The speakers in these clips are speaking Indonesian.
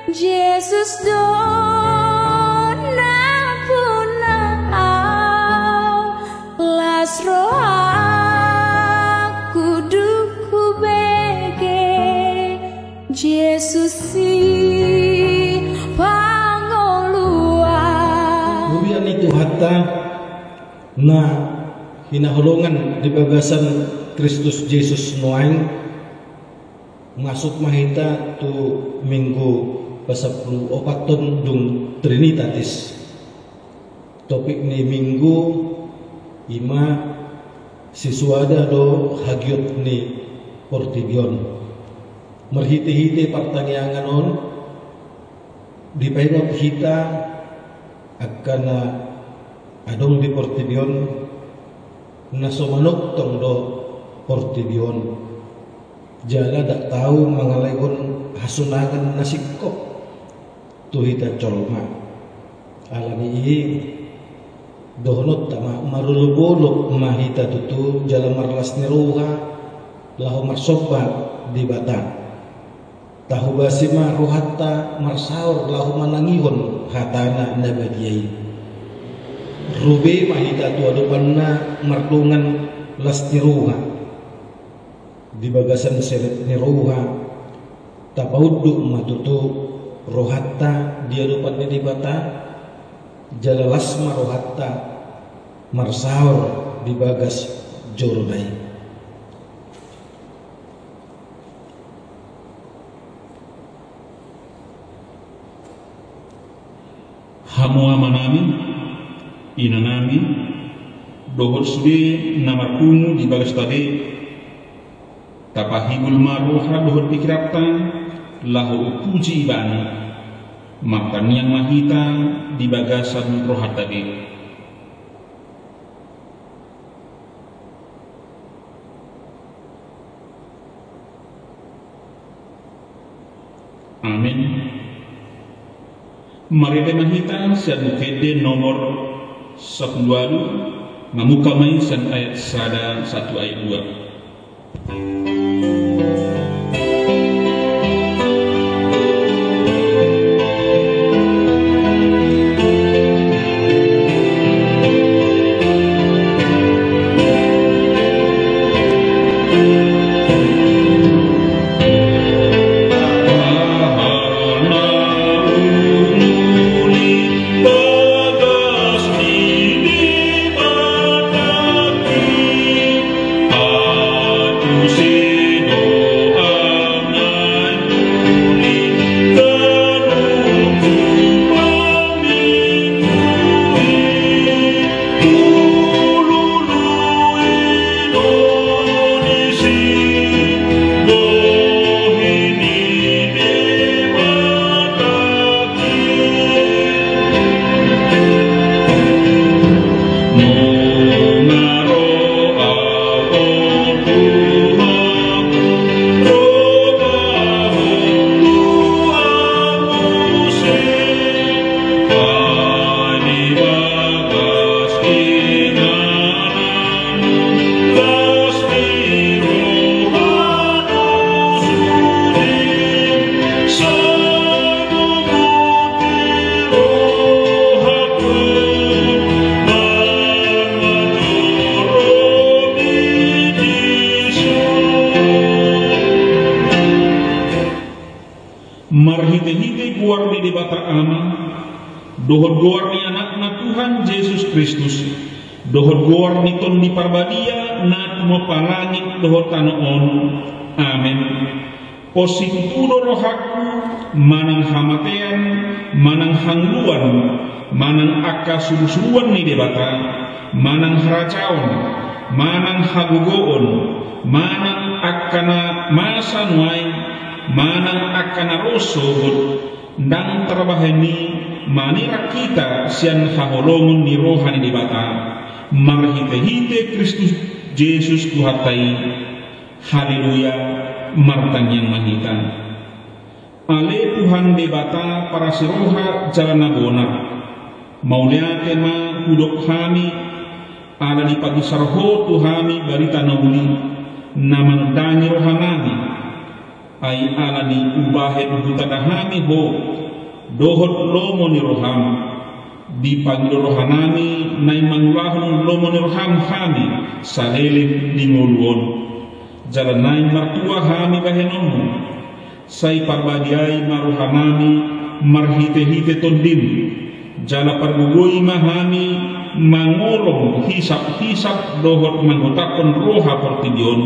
Jesus dona punau las roha kuduku bege Jesus si pangolua Bubian itu hatta na hinaholongan di bagasan Kristus Yesus noain masuk mahita tu minggu pasaplu opaton dung Trinitatis. Topik ni minggu ima siswada do hagiot ni Portibion. Merhiti-hiti pertanyaan on dipaingot hita akan adong di Portibion nasomanok tong do Portibion. Jala dak tahu mangalagon hasunangan nasikop tu hita colma alani i dohnot tama marulubolok mahita tutu jala marlas niruha lahu marsoba di bata tahu basima ruhatta marsaur lahu manangihon hatana nabadiyai rube mahita tu adupanna martungan las niruha di bagasan seret niruha tapauduk matutu rohatta dia lupa di bata jalalas marohatta marsaur di bagas jornai hamua manami inanami dohor sude namarkumu di bagas tadi tapahibul maruha dohor pikiratan lahu puji ibani makan yang mahita di bagasan rohat tadi amin. Mari mahita san kede nomor 10 ngamuka main san ayat 1 ayat 2. Marhite-hite guar di bata ama dohor guar ni anak Tuhan Yesus Kristus dohor guar ni ton di parbadia nat mo palangit dohor tanoon amin. Positudo rohaku manang hamatean manang hangluan manang akka surusuan ni debata manang haracaon manang hagugoon manang akkana masanway manang akan rosod ndang terbahani manira kita sian haholongun ni rohani di bata marhite-hite Kristus Yesus kuhatai haleluya martang yang mahita ale Tuhan di bata para siroha jalan nagona maulia tema hudok kami ala di pagi sarho tuhami barita nauli naman dangi rohanami ai alani ubahe hutadahami ho dohot lomoni roham dipanggil rohanami nai mangulahun lomoni roham hami salele di ngoluon jalan nai martua hami bahenomu sai parbadiai marohanami marhite-hite tondim jala pargugoi mahami mangolong hisap-hisap dohot manggotakon roha portidion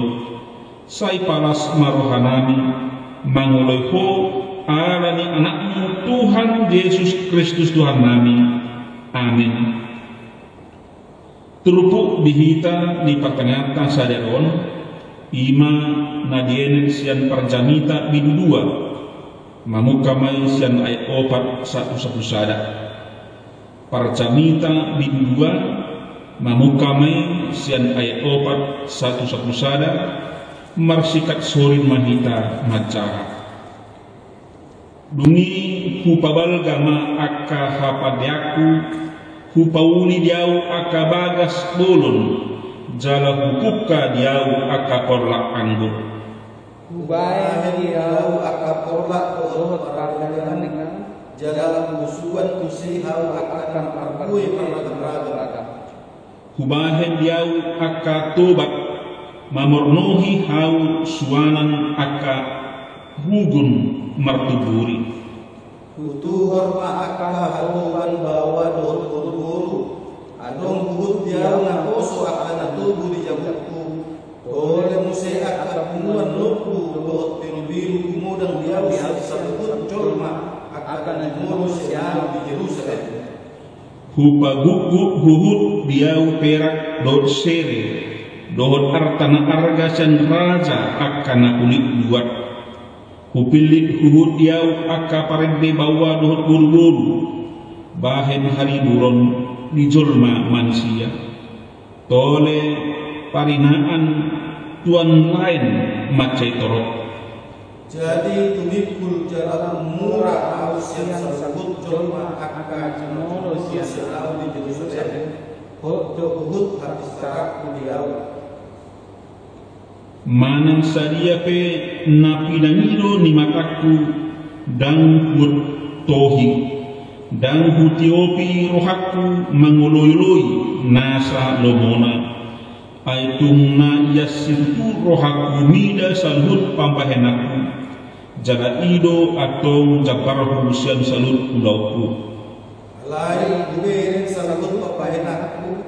sai palas marohanami mangoloi ho alani anakmu Tuhan Yesus Kristus Tuhan nami. Amin. Terupuk dihita di patangata saderon ima nadien sian parjamita bidua mamukamai sian ay opat satu sada parjamita bidua mamukamai sian ay opat satu sada marsikat sorin mahita macara dungi hupabal gama akka hapadiaku hupauli diau akka bagas bolon jala hukupka diau akka korlak anggur hubaya diau akka korlak dohot karganika jala musuhan kusi hau akan arbui paragam hubahen diau akka tobat mamornohi hau suanan akka hugun martuburi kutuhor maaka haruban bawa dohot guru adong buhut diau nakoso akan natubu di jamuku dole musai akan pumuan lupu dohot pinubiru kumudang diau sabut colma akan ngurus siang di Jerusalem hupa huhut diau perak dohot sere dohot artana argasan raja akan ulik buat hupilit huhut diau akka parende bawa dohot buru-buru bahen hari buron di jolma manusia tole parinaan tuan lain macai torok jadi tumikul jalan murah haus yang sabut jolma akka cemoro siasau di Jerusalem huhut habis tarak diau manang sadia pe napidangiro ni mataku dang hut tohi dang hutiopi rohaku mangoloi-loi nasa lomona aitung na yasirtu rohaku mida salut pampahenaku jaga ido atau jabarhu sian salut ulauku alai guberin salut pampahenaku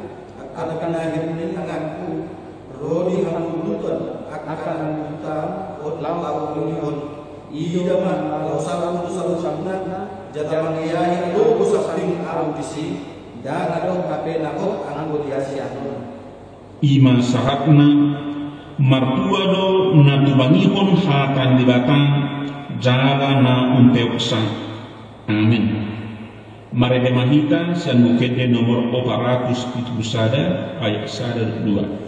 akan akhirnya tanganku rodi hamulutan akan hutan lau union ida man lau salam sabna jadang yai lu kusaping audisi dan adong kape nakok anggo diasianon ima sahatna martua do natubangihon hatan di batang jaga na umpeoksa amin marebe mahita sian bukede nomor 470 sada ayat sada 2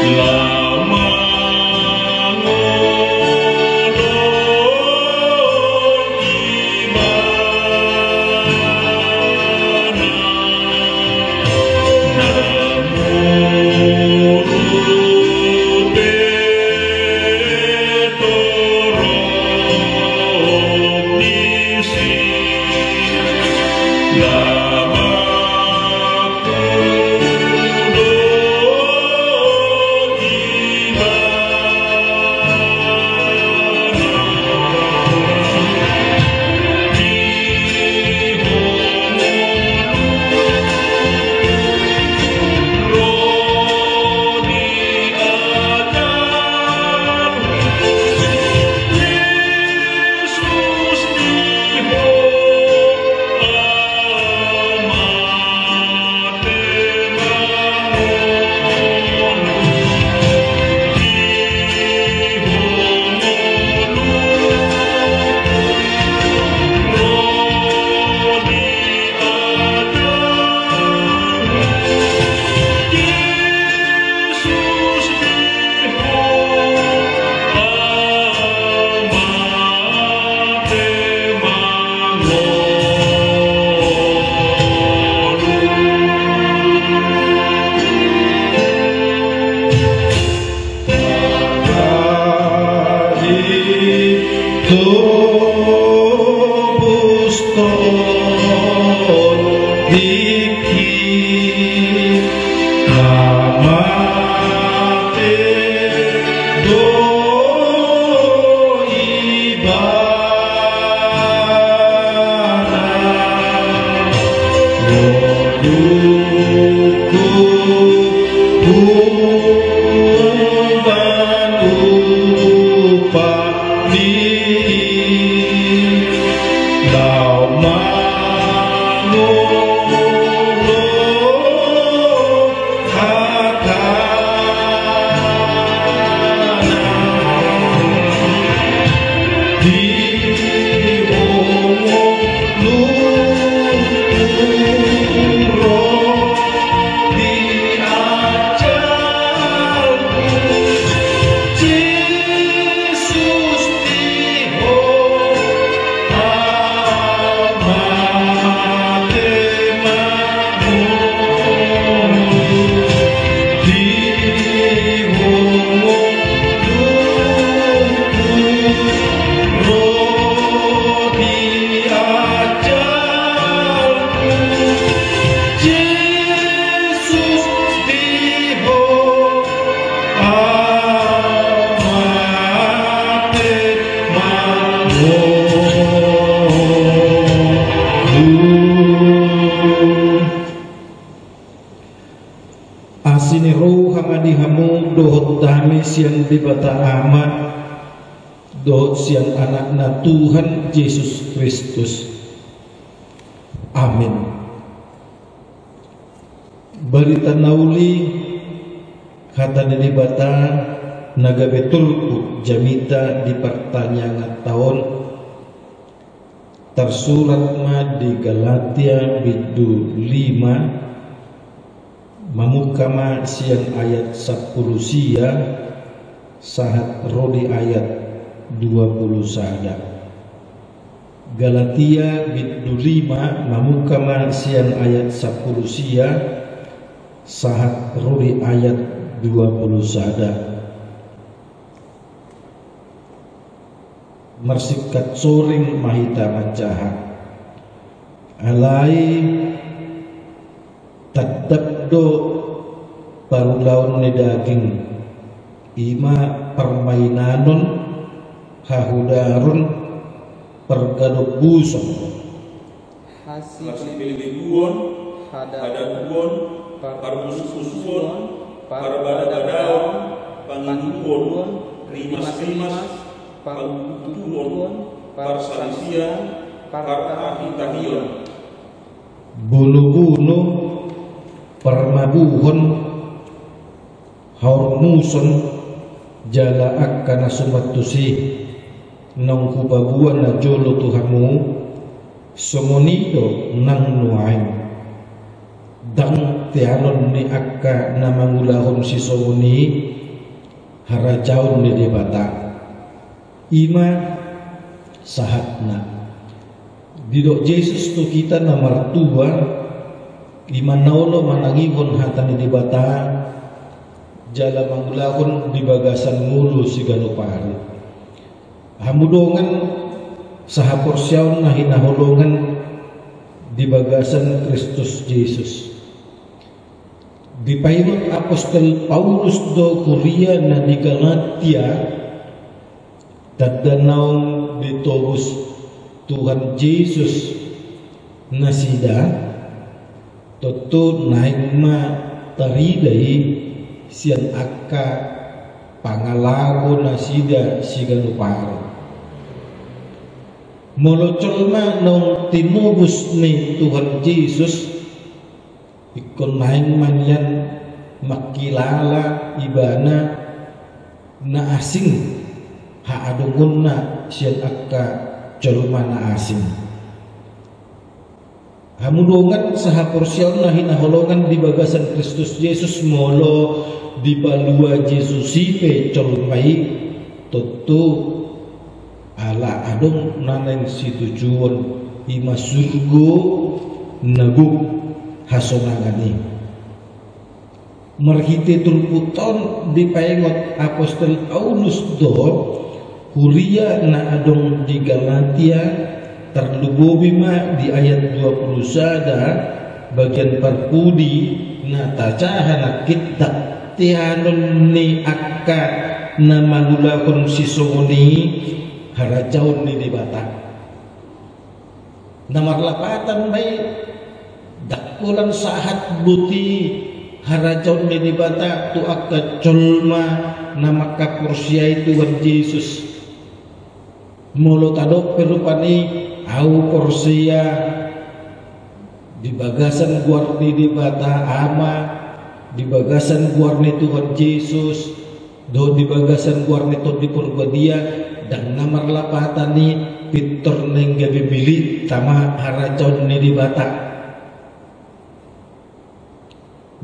Lama tubus ton dikit namate do ibana woduku umban upani lau manolo hakana di asini roh hamadi hamu dohot dami siang dibata amat dohot siang anakna Tuhan Yesus Kristus. Amin. Barita nauli kata dibata naga betulku jamita di pertanyaan tahun tersurat ma di Galatia bidu 5 mamukama siang ayat 10 sia sahat rodi ayat 20 sada. Galatia bidu 5 mamukama siang ayat 10 sia sahat rodi ayat 20 sada. Mersikat soring mahita macaha alai tadabdo parulaun ni daging ima permainanon hahudarun pergadubuson hasil pilih-pilihun hadabuon parmususuon parbadadaon panginguon rimas-rimas pangtutuon parsalisian partahitahion bunuh-bunuh permabuhon hormuson jala akkana sumatusi nang kubabuan na jolo Tuhanmu somonido nang nuain dang tianon ni akka na mangulahon si somoni harajaon ni debata ima sahatna didok Yesus tu kita nomor 2 ima naulo manangihon hatan di bata jala mangulahon di bagasan mulu si ganupari hamudongan sahaporsyaon na hinaholongan di bagasan Kristus Yesus di paimot Apostol Paulus do Kuria na di Galatia tadanaw ditobus Tuhan Yesus nasida toto naik ma tariday siyan akka pangalago nasida siganuparo molocol ma nung tinubus ni Tuhan Yesus ikon naik man yan makilala ibana na asing haadungun na siyan akka jalma na asing hamudongan sa haporsyaon na hinaholongan di bagasan Kristus Yesus molo di balua Yesus sipe jalmai toto ala adong nanen si tujuan ima surgo naguk hasonangani marhite tulputon di paengot Apostol Paulus do Huria na adong di Galatia terlubobi ma di ayat 20 sada bagian perpudi na tacahan kita tianon ni akka na manulakon si songoni harajaon ni di bata na marlapatan may dakulan sahat buti harajaon ni di bata tu akka colma na makakursiay Tuhan Yesus mulo tadok perupani au porsia di bagasan guarni di bata ama di bagasan guarni Tuhan Yesus do di bagasan guarni to di purbadia dan namar lapatan ni pitor neng gabi bili tama haracon ni di bata.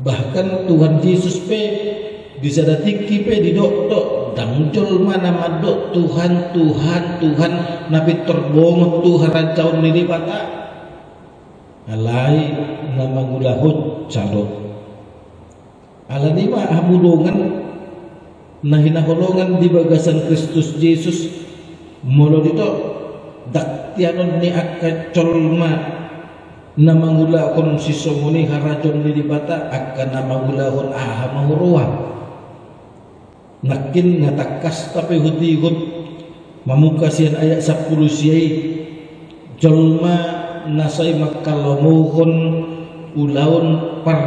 Bahkan Tuhan Yesus pe bisa datiki pe di dok dangjol mana madok Tuhan nabi terbongot tu haracau ni di bata alai nama gulahut calok alani ma hamudongan nahina holongan di bagasan Kristus Yesus molo dito daktianon ni akka colma nama gulahon si somoni haracon ni di bata akka nama gulahon aha mahuruah nakin ngatakas tapi hutihut mamukasian ayat 10 siyai jolma nasay makalamuhon ulaon par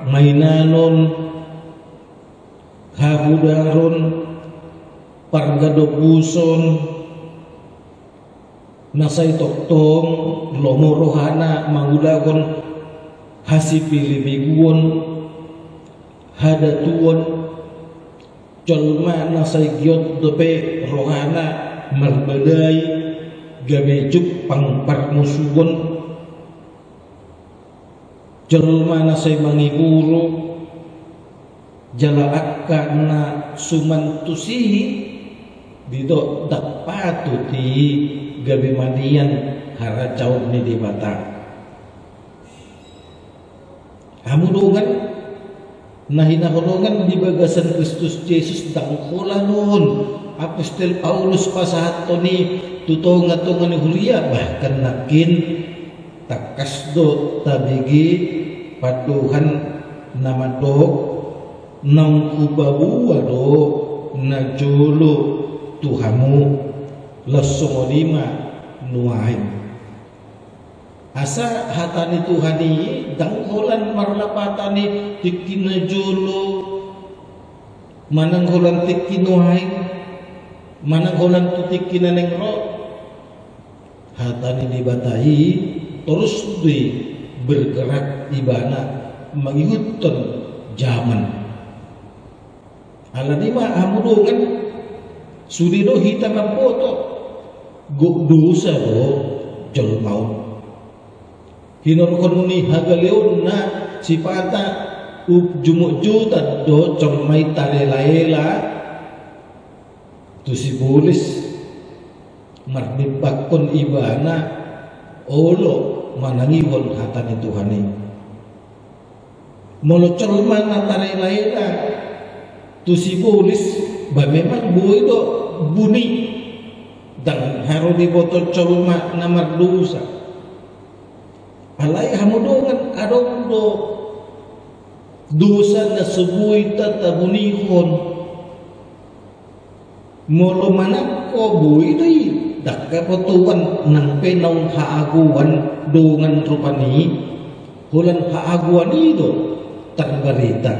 mainanon habudaron pargadobuson nasay toktong lomorohana mangulagon hasipilibiguon hadatuon colma nasay gyot dope rohana marbaday gamejuk pangparmusugon colma nasay mangiguro jala akka na sumantusihi dito dakpatu ti gabi manian haracau ni di bata hamudungan nahinahulungan di bagasan Kristus Yesus dangkolanon Apostol Paulus pasahato ni tutonga-tonga ni Huria bahkan nakin takasdo tabigi patuhan namadok nang kubabuwa do na jolo tuhamu lasongolima nuahin asa hatani Tuhani dangholan marlapatani tikina jolo manangholan tikinuhay manangholan tutikina nengro hatani dibatai terus di bergerak ibana mengikutan zaman aladima amudungan sudido hitam mapoto dosa do jolmaun hinorkonuni hagaleon na sipata jumukjutan do comay talelaela tu si bulis marnipakon ibana olo manangihon hatani Tuhani molo colma na talelaela tu si bulis ba memang buhay do buni dan haro di botol colma na mardusa alay hamudungan adong do dosa na subuy tatabunihon molo manak ko buhay day dakapatuan ng penong haaguan dungan rupani hulan haaguan ito tanggarita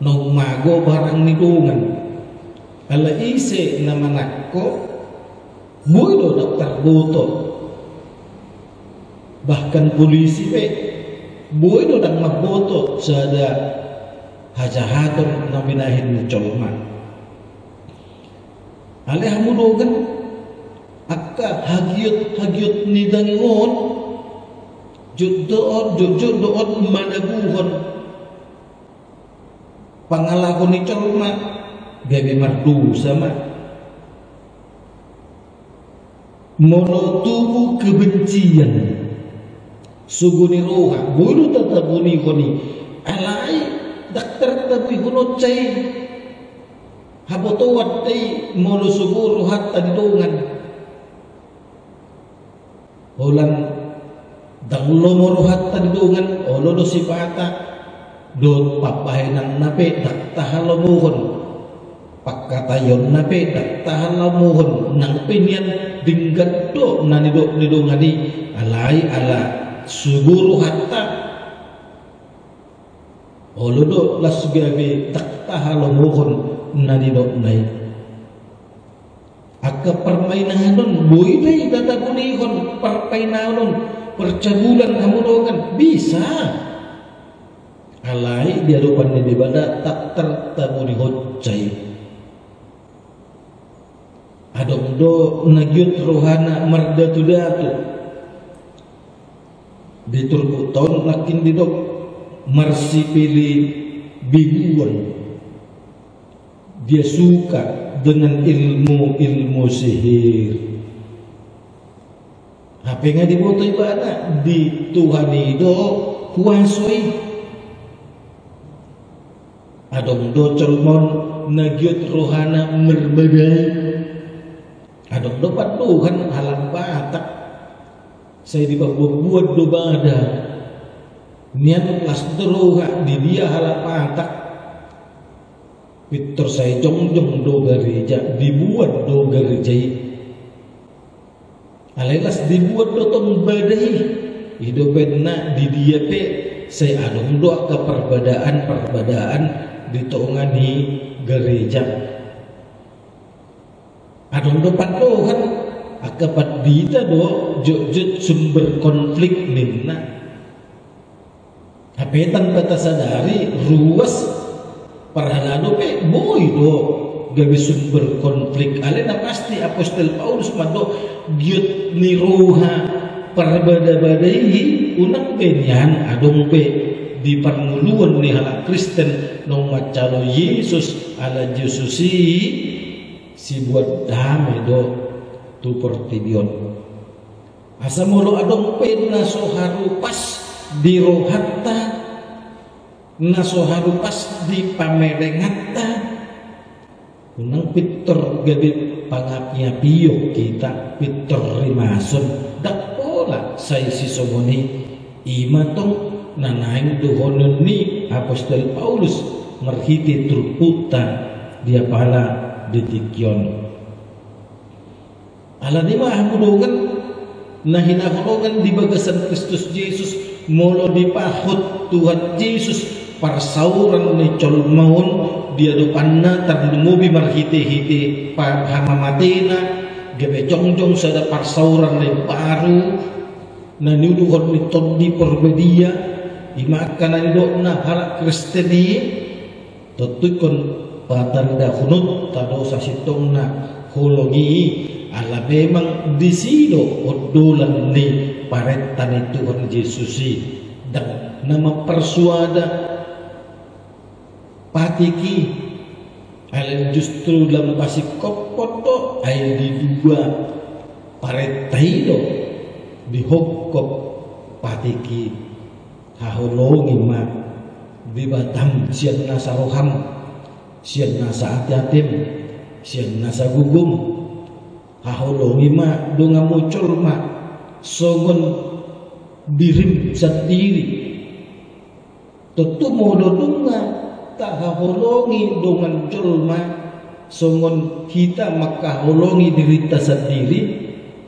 nung mago barang ni dungan alaise na manak ko buhay do daktarbuto bahkan polisi pe buhay do dang magboto sa da hajahaton na binahin ni colma alay hamudogan akka hagyot ni dangon jud doon managuhon pangalakon ni colma gabi mardu sama monotubu kebencian suguni roha bulu tatabuni koni alai daktar tabi hunot cai Habotowat ay molo siguro hatta didungan. Holan danglo moro hatta didungan olo do sipata do papahinan nape daktahalamuhon pagkatayon nape daktahalamuhon nang pinyan dinggat do na nidungani alay ala siguro hatta olo do lasgabi daktahalamuhon na nidunay akka permainanon boy day dadagunihon permainanon percabulan kamudogan bisa alai dia lupan ni dibada tak tertamu di hocai adong do nagyut rohana merdatu datu diturbu tahun lakin didok marsipili biguan dia suka dengan ilmu sihir. Apa nga dibotoy ba na di Tuhan itu kuasoi. Adong do cermon nagyot rohana merbagay. Adong do patuhan halang batak. Saya dipabuat do bada. Nian kelas teruha di dia halang batak. Pitor saya jongjong do gereja dibuat do gereja alelas dibuat do tong badai hidupin na di dia pe saya adong do ke perbedaan di tongani gereja adong do patuhan akapat dita do jujut sumber konflik ninna hapetan bata sadari ruas parhalado pe boy do gabi sumber konflik alena pasti apostol Paulus mado giut ni roha perbada-badai unang penyan adong pe di panguluan ni halak Kristen nong macalo Yesus ala Jesusi si buat damai do tu pertibion asa molo adong pe na soharu pas di rohatta nasoharu pas di pamerengata unang pitor gabi pangapnya piyo kita pitor rimason dak pola say si somoni imatong nanaing duhonon ni apostol Paulus merhiti turputa dia pala detikyon ala di mahudungan na hinahulungan di bagasan Kristus Yesus molo dipahut Tuhan Yesus parsauran ni colmaun dia depanna tardumubi marhiti-hiti hamamatena gabe jongjong sada parsauran ni baru na niuduhon ni todi perbedia imakan na nidokna harak Kristeni tutukon patanda hunut tado sa sitong na hologi ala memang disido odolan ni paretan itu Tuhan Yesusi dan nama persuada patiki ala justru dalam pasik kopoto ay di dua paretaido di hokop patiki hahulongi ma di batam sian nasa roham sian nasa ati-atim sian nasa gugum hahulongi ma dunga muncul ma songon dirim sendiri tentu modo dunga tak hahulongi dengan culma songon kita maka holongi diri kita sendiri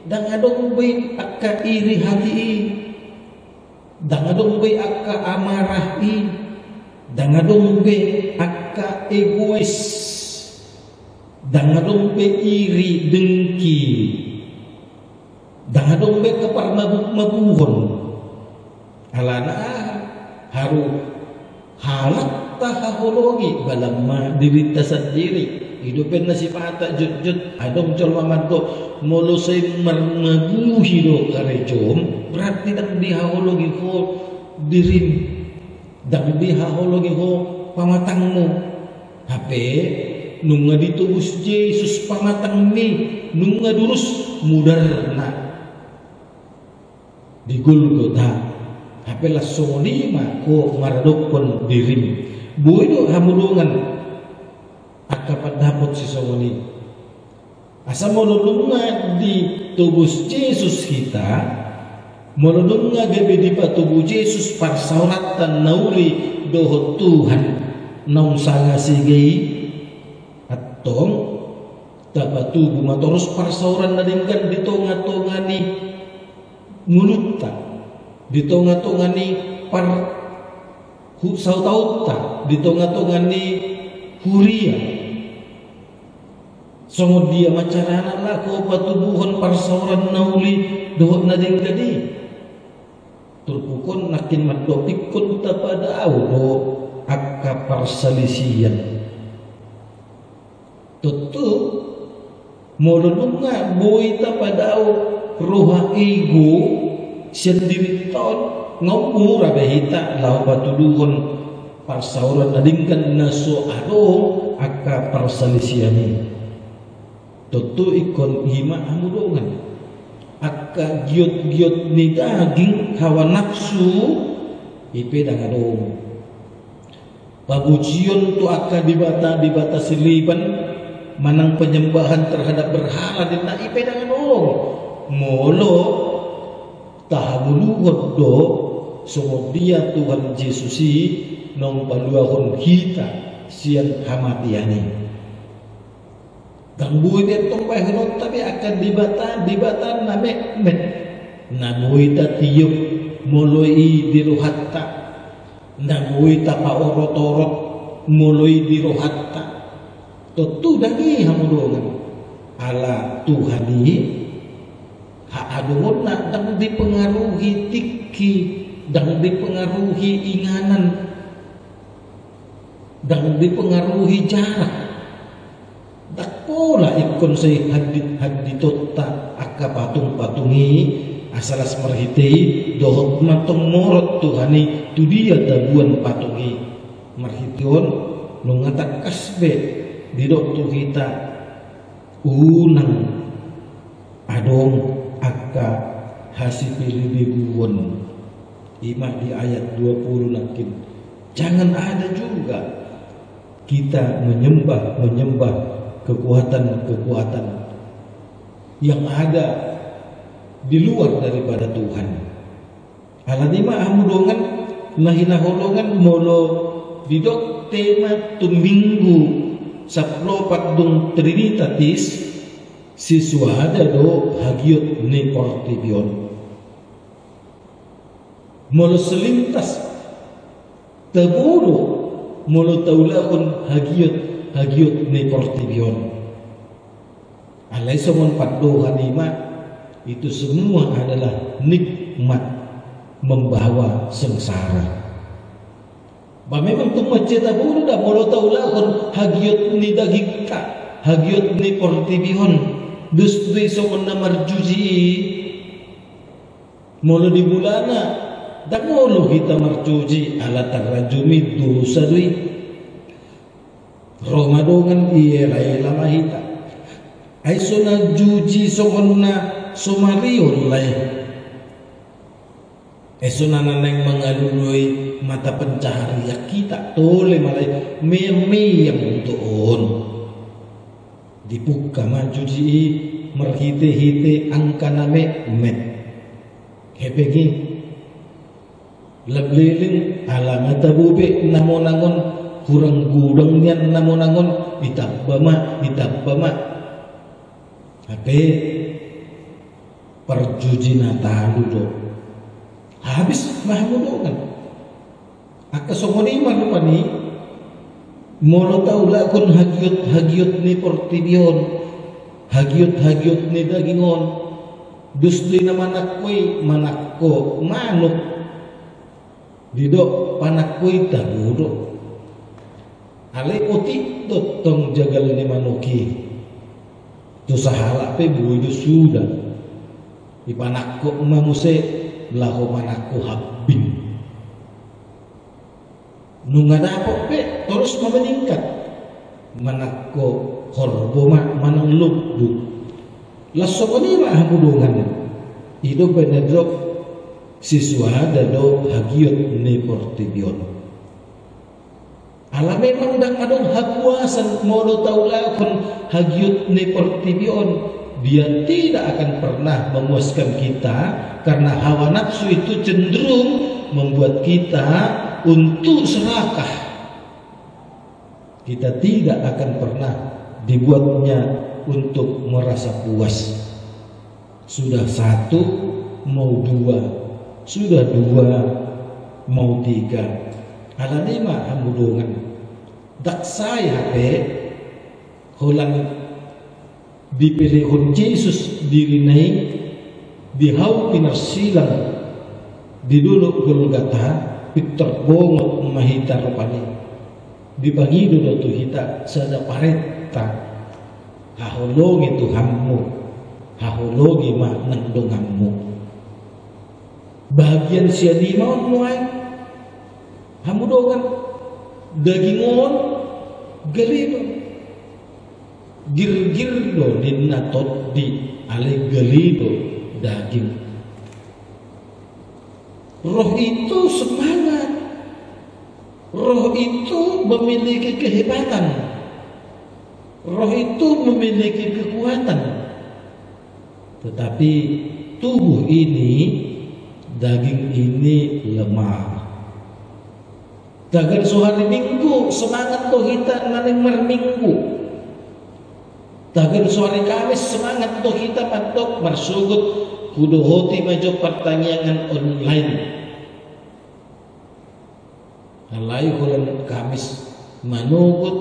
dan adong baik akka iri hati dan adong baik akka amarah dan adong baik akka egois dan adong baik iri dengki dan adong baik kepar mabuk-mabuhon alana haru halak tahahologi balamma dirita sendiri hidupin na si pata jut adong colma manto molo say marmabuhi do karejom berarti dang dihahologi ho dirim dang dihahologi ho pamatangmu hape nunga ditubus Yesus pamatang ni nunga durus mudarna di Golgota hape langsung lima ko maradokon dirim buido hamulungan akapat dapat si songoni asa molodunga di tubuh Yesus kita molodunga gabe di tubuh Yesus parsauratan nauli doho Tuhan naung sanga sigei atong tapatubu matoros parsauran nadingkan di tonga-tongani mulutta di tonga-tongani par sautauta di tonga-tongani huria songo dia macarana lako patubuhon parsauran nauli dohot nadingkani turpukon nakin madopikon tapada audo akka parsalisian tutu molununga boy tapada roha ego sendiri tahun ngomura behita lau batuluhon parsauran nadingkan naso adong akka parsalisiani tutu ikon hima amudongan akka giot-giot ni daging hawa nafsu ipe dangadong pabujion tu akka dibata siliban manang penyembahan terhadap berhala di na ipe dangadong molo tahamuluhod do semua dia Tuhan Yesusi nong paluahon kita sian hamatiani gangbuin itong pahinot tapi akan dibata name namuita tiyok moloi diruhatta namuita paorot-orot moloi diruhatta tutu dagi hamudongan ala Tuhani haadungon na dang dipengaruhi tiki dang dipengaruhi inganan dang dipengaruhi jarak dakpola ikon say hadit ta akka patung-patungi asalas marhitei dohot matong morot Tuhani tu dia dabuan patungi marhition nungatak kasbe didok tu kita unang adong akka hasipilibibuon ima di ayat 20 nakin jangan ada juga kita menyembah kekuatan yang ada di luar daripada Tuhan. Aladima amudongan nahinaholongan molo didok tema tuminggu saplopat dong trinitatis siswa ada do hagiot ne portibion molo selintas taburo molo taulakon hagiot ne portibion alai somon paddo hanima itu semua adalah nikmat membawa sengsara. Ba memang tu macet taburo da molo taulakon hagiot ni dagika hagiot ni portibion dus somon na marjuji molo di bulana dak molo kita marjuji ala tarajumi dosa dui romadongan iye lama hita ay sona juji somon na somarion lay sona naneng mengalului mata pencaharian kita tole malay meyang doon dibuka majuji merhite-hite angka name met hebegi leblilin alamat bube namonangon kurang gudang nian namonangon itambama ape perjuji natalu do habis mahmudokan akka somoni manupani molo taulakon hagiot ni portibion hagiot ni dagingon dusli na manakko manuk didok panakkoy taburo alay poti dotong jagal ni manuki tu sahala pe buido sudah ipanakko mamuse laho manakko habbing nunga dapo pe terus meningkat manakko korboma manang lubbu lasso ni mah budungan ido benedrok siswa dado hagiot ne portibion Ala memang dak adong hapuasan mono taulakon hagiut ne pertibion, dia tidak akan pernah memuaskan kita karena hawa nafsu itu cenderung membuat kita untuk serakah. Kita tidak akan pernah dibuatnya untuk merasa puas. Sudah satu mau dua, sudah dua mau tiga. Ala lima hamudongan dak saya holang dipilihun Yesus dirinai dihau pinarsilang di dulu Golgata Peter bongot mahita rupani dibangido do tu hita sada pareta hahologi Tuhanmu, hahologi maknang donganmu. Bagian sia di maun muay hamudongan dagingon galido gir-girdo dinatot di ale galido daging. Roh itu semangat, roh itu memiliki kehebatan, roh itu memiliki kekuatan. Tetapi tubuh ini, daging ini lemah. Dagan suhari minggu semangat toh kita naning merminggu. Dagan suhari Kamis semangat toh kita patok marsugut kudu hoti maju pertanyaan online. Alai hulan Kamis manugut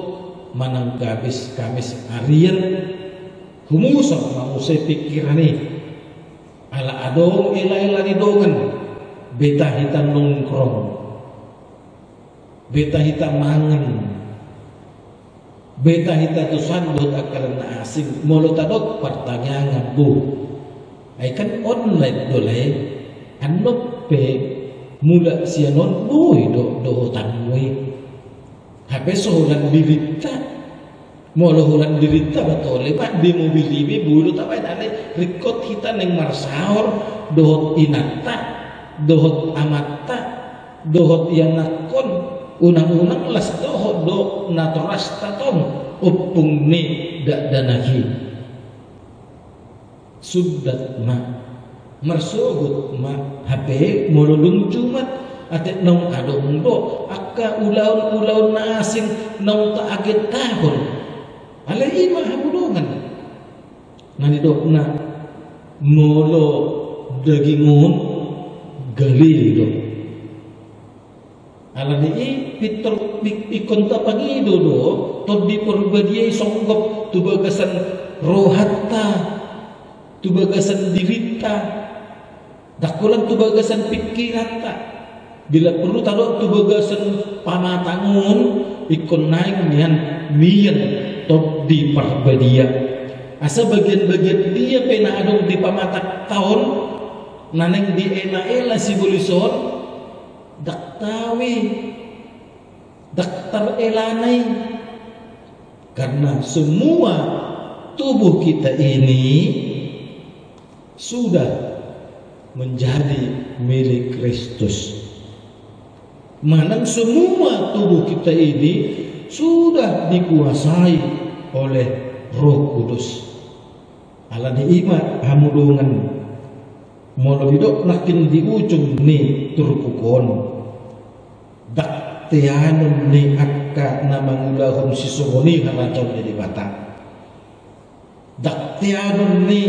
manang Kamis harian humusa mau saya pikirani ala adong ila didongan beta hitam nongkrong, beta hitam mangan, beta hitam tu sandut akalan asing molo tadok pertanyaan bu ay kan online dole anok pe mula sianon boy do tanmoy hape sohulan dirita molo hulan dirita batole pak di mobil ibi bulu tapay dale rekod kita neng marsaor dohot inata dohot amata dohot yang nakon unang-unang las dohot do natoras tatong upung ni dak danahi sudat ma marsugut ma hape molulung jumat ate nong adong do akka ulaun na asing nong taagit tahon ala ima hamudongan nanidok na molo dagingon galido ala ni pitol ikonta pangido do todi perbadiai songgop tubagasan rohatta tubagasan dirita dakulan tubagasan pikirata bila perlu talo tubagasan pamatangun ikon naik mian todi perbadia asa bagian-bagian dia pena adong di pamatak tahun naneng di ela si bulison daktawi daktar elanai karena semua tubuh kita ini sudah menjadi milik Kristus. Manang semua tubuh kita ini sudah dikuasai oleh Roh Kudus. Ala diima hamudungan molo didok nakin di ujung ni turpukon dak tianun ni akka namangulahum sisogoni haracau jadi bata dak tianun ni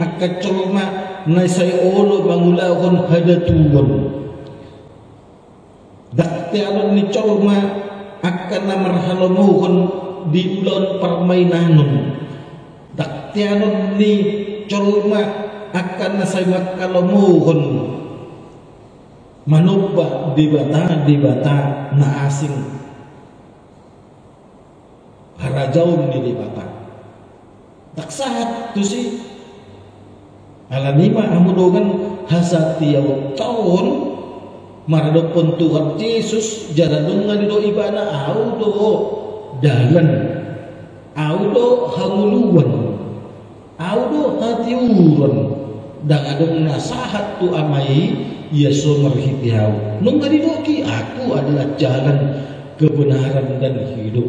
akka colma na say olo mangulahon hadatuon dak tianun ni colma akka namarhalomuhon di ulon permainanon dak tianun ni colma akan nasay makalomuhon manubah di bata na asing harajaw ni di bata taksahat tu si alanima amudongan hasatiyaw tahun maradopon Tuhan Yesus jaradong nga do ibana audo dalan audo hanguluan audo hatiuron dang adong nasahat tu amai Yesus merhitiaw nung kadidoki aku adalah jalan kebenaran dan hidup.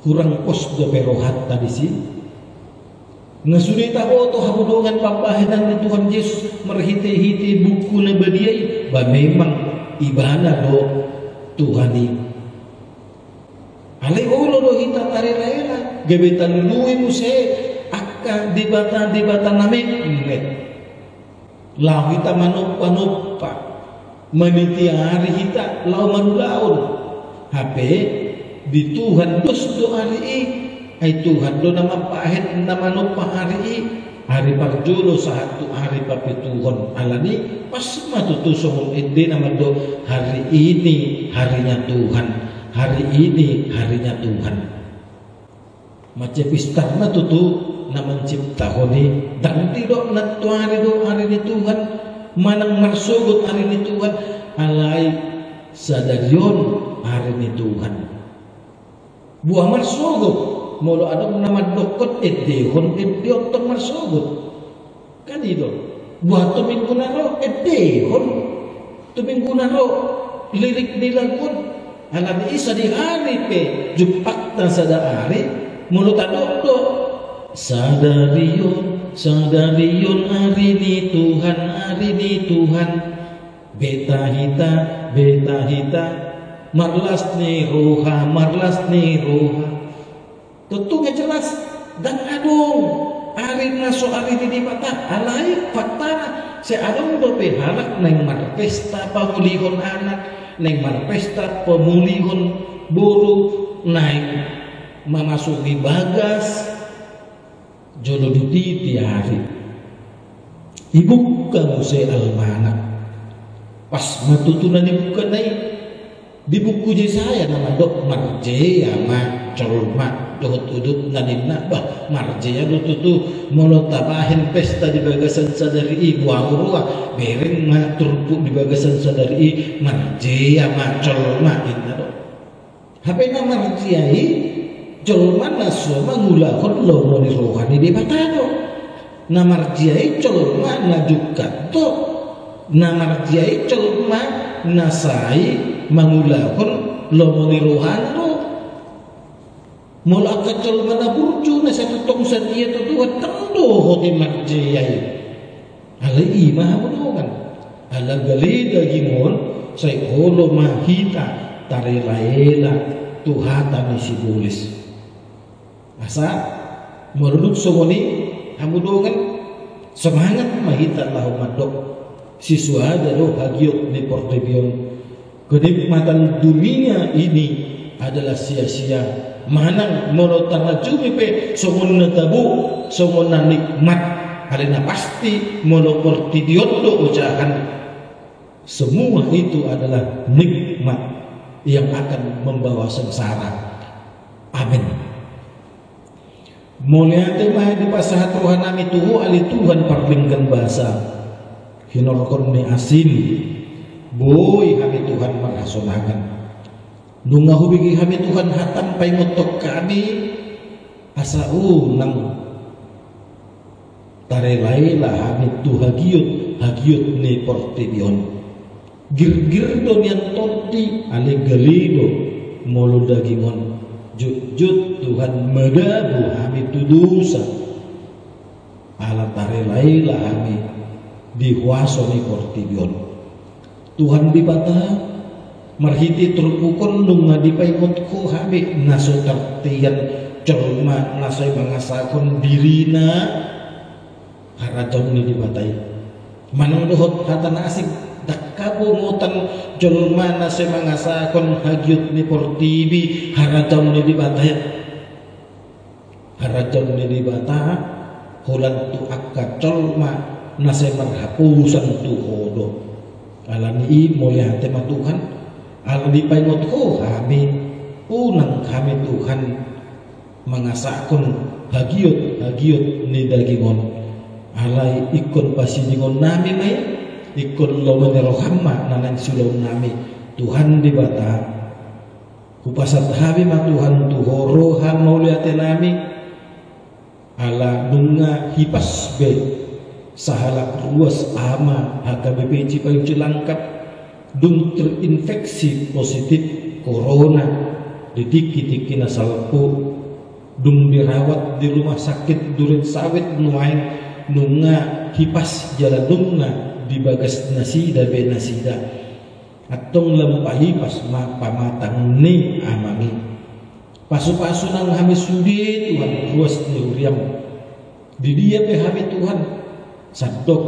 Kurang pos do perohat tadi sih. Ngasuri tahu to habudongan pampahenan ni Tuhan Yesus merhiti-hiti buku na badiay ba memang ibana do Tuhani. Alay ulo do hita tarirela gabetan luwi mo se akka dibata namin net. Lau hita manupa maniti hari hita lau manulaon. Hape di Tuhan dos do hari ay Tuhan do naman pahit naman hari parjulo sa hatu hari papituhon alani pas matutusong hindi naman do hari ini harinya Tuhan, hari ini harinya Tuhan. Macepistar na tutu naman cipta ni dan tidak natu hari ni Tuhan manang marsugot hari ni Tuhan alay sadarion hari ni Tuhan buah marsugot molo ada nama dokot edehon tong marsugot kan itu buah tuminggu naro edehon tuminggu naro lirik dilagun alam isa di hari pe jupak na sadari molo tadokdo sadarion hari ni Tuhan beta hita marlas ni roha tutu jelas dan adung ari naso ari di mata alai fakta se adung do behalak neng marpesta pamulihon anak neng marpesta pemulihon buru naik memasuki bagas jono duti tiari ibu kamu se almanak pas matutunan ibu kenai di buku Yesaya nama dok marjea ma colma dohot udut nanina bah marjea do tutu molo tabahin pesta di bagasan sadari ibu aurua bereng ma turpu di bagasan sadari marjea ma colma inna do hape na marjea colma naso mangulakon lo moni rohani di batado na marjea colma na juga to na marjea colma nasai mangulakon lomoni rohano mula kacol mana burju na sa tutong sa diya tutuwa tando hoti marjayay alay ima hamunukan ala galida gimon say holo mahita tarilaela tuhata ni sibulis asa marunod sumuni hamunukan semangat mahita lahumadok siswada do hagyot ni Portebion. Kenikmatan dunia ini adalah sia-sia. Manang molotan na jumipe songon na tabu, songon na nikmat. Halina pasti moloporti diondo ucahan. Semua itu adalah nikmat yang akan membawa sengsara. Amin. Mulyate mah di pasahat Tuhan nami tuhu ali Tuhan parlingkan bahasa. Hinorkon ni asin. Boy kami Tuhan marasonakan nunga hubigi kami Tuhan hatam pay ngotok kami asa unang tarelailah kami tu hagiut ni Portebion gir don yang tonti ale galido molo dagingon jut Tuhan medabu kami tu dosa ala tarelailah kami dihuaso ni Portebion Tuhan dibata marhiti terpukul nunga dipaimut ko habi naso tertian colma nasay mangasakon dirina harajon ni dibatai manang duhot hatana asik dakabo mutan colma nasay mangasakon hagyut ni Portibi harajon ni dibatai harajon ni dibata hulan tu akka colma nasay marhapusan tu hodo alani mulyate ma Tuhan ala dipaimot ko kami unang kami Tuhan mangasakon hagiut ni dagingon alay ikon pasidingon nami may ikon lomone rohama nanang silom nami Tuhan dibata kupasat habi ma Tuhan tuhoro han mulyate nami ala nunga hipas be sahalak ruas ama HKBPC paling celangkap dung terinfeksi positif corona didiki-diki nasalpu dung dirawat di rumah sakit Duren Sawit nuaing nunga hipas jala dungna di bagas nasida be nasida atong lempahi pas pamatang ni amangi pasu-pasu nang hami sudi Tuhan ruas nuriam di dia be hami Tuhan sadok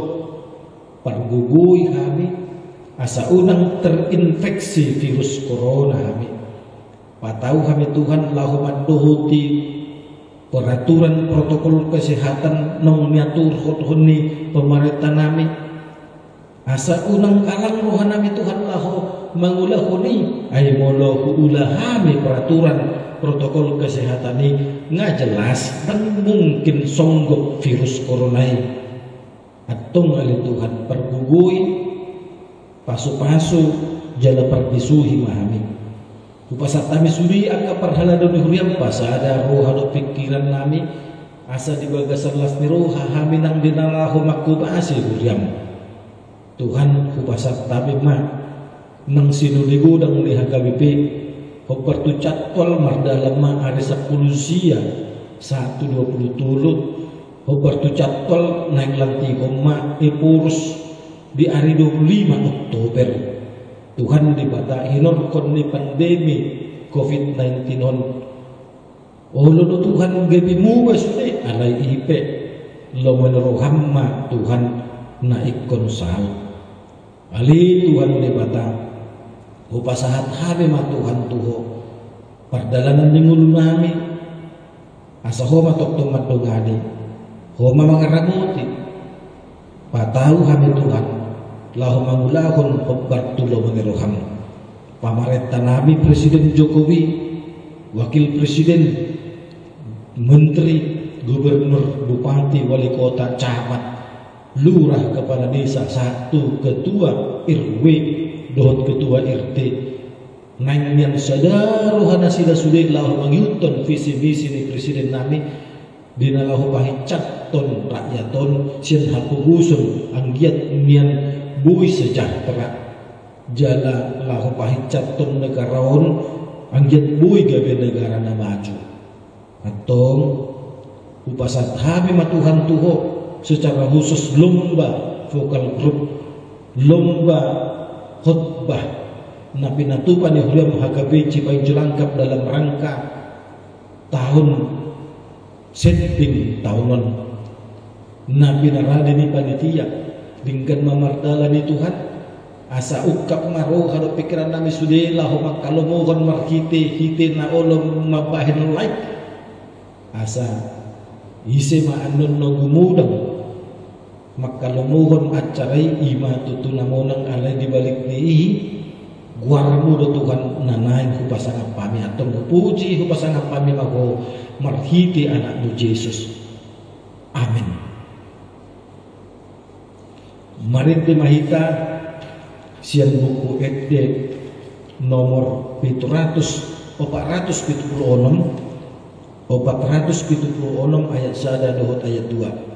pargugui hami asa unang terinfeksi virus corona hami patau hami Tuhan lahu madohoti peraturan protokol kesehatan nong niatur honi pemerintah nami asa unang kalang rohan nami Tuhan lahu mangulahuni ay molahu ulahami peraturan protokol kesehatan ini nggak jelas dan mungkin songgok virus corona ini atong ali Tuhan pergugui pasu-pasu jala parbisuhi mahami upasat kami sudi angka parhala do huriam pasada roha do pikiran nami asa di bagasan las ni roha hami nang dinalahu makubasi huriam Tuhan upasat kami mah nang sinuligo dang liha KBP hopertu catwal mardalama hari 10 sia 1:20 tulut hopertu catwal naik lanti koma epurus di hari 25 Oktober Tuhan dibata hinor kon ni pandemi COVID-19 on olo Tuhan gabi mu basune alai ipe lo menerohamma Tuhan naik konsal ali Tuhan dibata upasahat habe ma Tuhan tuho pardalanan dingulu nami asa homa tokto madongani homa mangaramuti patau habe Tuhan lahu mangulahun hobbartulo mengeroham pamarentah nabi Presiden Jokowi wakil presiden menteri gubernur bupati wali kota camat lurah kepala desa satu ketua RW dohot ketua RT nang yang sadaru hanasida sudah lahu mangyuton visi misi ni presiden nami dina lahu pahicat ton rakyaton sian hapugusun anggiat mian bui sejahtera jala lahu pahicat ton negaraon anggiat bui gabe negara na maju atong upasat hami matuhan tuho secara khusus lomba vokal grup lomba khutbah na pinatupan ni Huriam HKB Cipaing Jelangkap dalam rangka tahun setting tahunan na pinarada ni panitia dingkan mamardala ni Tuhan asa ukap maro hado pikiran nami sudah lahu makalomohon markite hite na olom mabahin like asa ise maanon no gumudang makalomohon acarai ima tutunamonang alay dibalik ni guarmu do Tuhan nanain hupasang pami atong puji hupasang pami mago marhiti anak do Yesus amin. Marinti mahita sian buku ED nomor 476 ayat 1 dohot ayat 2.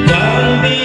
Bambi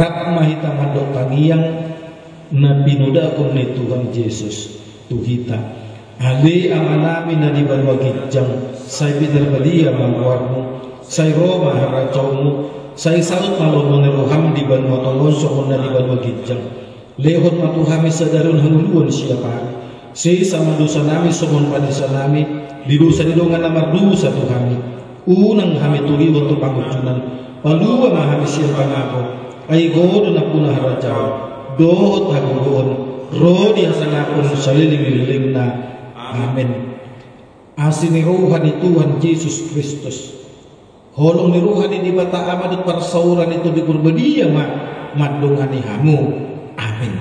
rap mahita mandok tangiang na pinuda ko ni Tuhan Yesus tuhita ali amanami na di banwa gijang say bidarbadia mangwarmo say Roma haracawmo say saut malomon roham di banwa tolonso na di banwa gijang lehot matuhami sa darun hanguluan siya pari say sama dosa nami somon padisa nami di dosa di dongan namar dosa Tuhami unang hami tuliwot to pangucunan paluwa mahami siya pangako ay godo na punah rajaw dohot hagugoon rodi hasanapon saliling-liling na amen. Asin ni Ruhan ni Tuhan Yesus Kristus holong ni Ruhan ni bata amadot parsauran ito di kurbadia madungan ni hamu amen.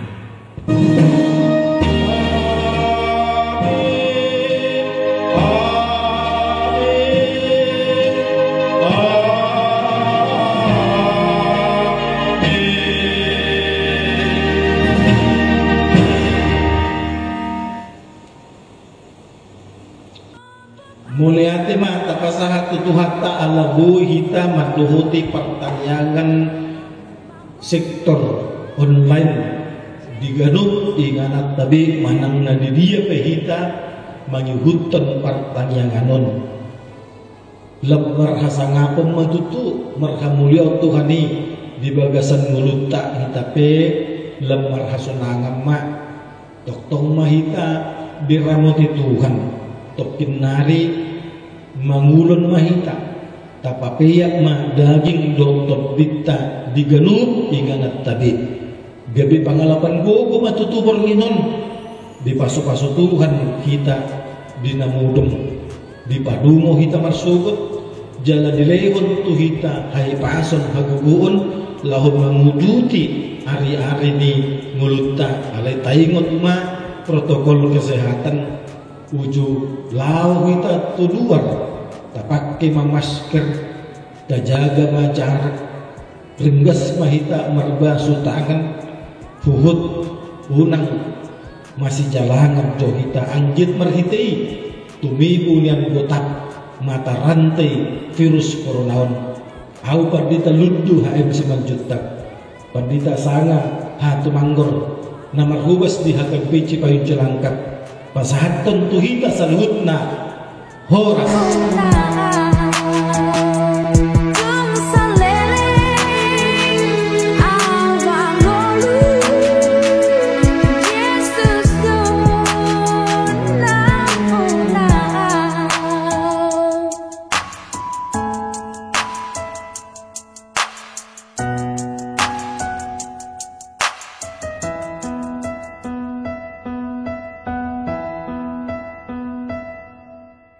Muliate ma tapasahat tutuhatta ala buhi hita maduhuti pertaniangan sektor online digadup inganat tabi manang na di dia pehita manyuhutan pertanianganon lembar hasangapom matutu marhamulia Tuhani di bagasan nguluta hitape lembar hasunangam ma toktong mahita diramoti Tuhan tokin nari mangulon mahita tapapeyak ma daging doktor dikta diganup inganat tabi gabi pangalapan gogo matutubor nginon di paso-paso Tuhan kita dinamudong di padungo kita marsugot jala dilewon tu kita hai pason haguguon lahon manguduti ari-ari ni ngulutta alay taingot ma protokol kesehatan uju lau kita tu luar tak pakai masker tak jaga jarak ringgas mahita marbasu tangan fuhut unang masih jalangan jo kita anjit marhitai tumibu yang botak mata rantai virus coronaon au pardita luddu HM simanjutak pardita sanga hatu manggor namar hubas di hakag bici payun celangkat pasahaton tuhita saluhutna horas